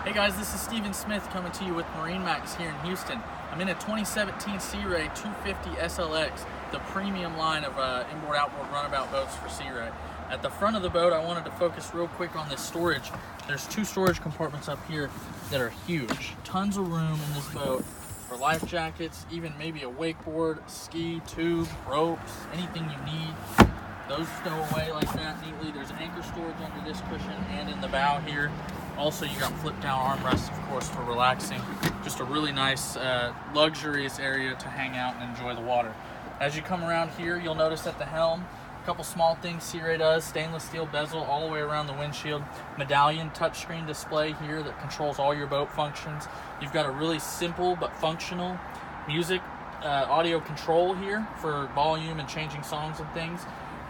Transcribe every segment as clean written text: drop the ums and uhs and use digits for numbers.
Hey guys, this is Steven Smith coming to you with Marinemax here in Houston. I'm in a 2017 Sea Ray 250 SLX, the premium line of inboard-outboard runabout boats for Sea Ray. At the front of the boat, I wanted to focus real quick on this storage. There's two storage compartments up here that are huge. Tons of room in this boat for life jackets, even maybe a wakeboard, ski, tube, ropes, anything you need. Those stow away like that neatly. There's anchor storage under this cushion and in the bow here. Also, you got flip down armrests, of course, for relaxing. Just a really nice, luxurious area to hang out and enjoy the water. As you come around here, you'll notice at the helm, a couple small things Sea Ray does. Stainless steel bezel all the way around the windshield. Medallion touchscreen display here that controls all your boat functions. You've got a really simple but functional music audio control here for volume and changing songs and things.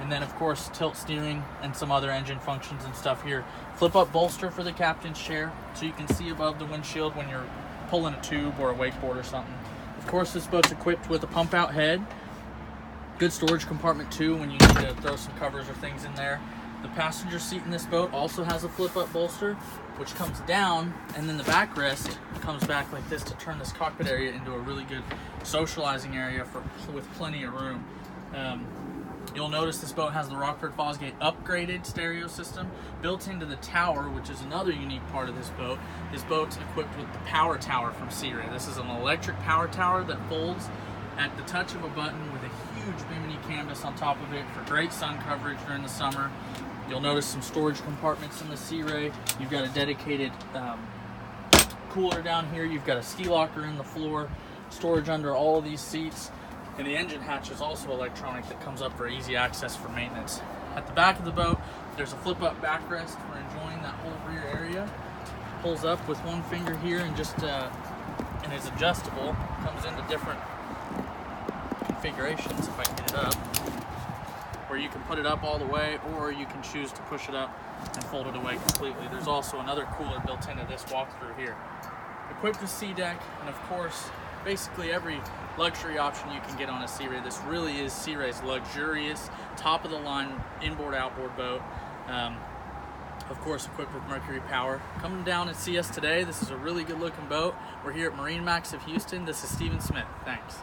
And then, of course, tilt steering and some other engine functions and stuff here. Flip-up bolster for the captain's chair so you can see above the windshield when you're pulling a tube or a wakeboard or something. Of course, this boat's equipped with a pump-out head. Good storage compartment, too, when you need to throw some covers or things in there. The passenger seat in this boat also has a flip-up bolster, which comes down, and then the backrest comes back like this to turn this cockpit area into a really good socializing area with plenty of room. You'll notice this boat has the Rockford Fosgate upgraded stereo system built into the tower, which is another unique part of this boat. This boat's equipped with the power tower from Sea Ray. This is an electric power tower that folds at the touch of a button with a huge bimini canvas on top of it for great sun coverage during the summer. You'll notice some storage compartments in the Sea Ray. You've got a dedicated cooler down here. You've got a ski locker in the floor, storage under all of these seats. And the engine hatch is also electronic that comes up for easy access for maintenance. At the back of the boat, there's a flip-up backrest for enjoying that whole rear area. Pulls up with one finger here and just and is adjustable. Comes into different configurations, if I can get it up, where you can put it up all the way, or you can choose to push it up and fold it away completely. There's also another cooler built into this walkthrough here. Equipped with sea deck, and of course, basically every luxury option you can get on a Sea Ray. This really is Sea Ray's luxurious, top-of-the-line inboard-outboard boat. Of course, equipped with Mercury power. Come down and see us today. This is a really good-looking boat. We're here at Marinemax of Houston. This is Steven Smith. Thanks.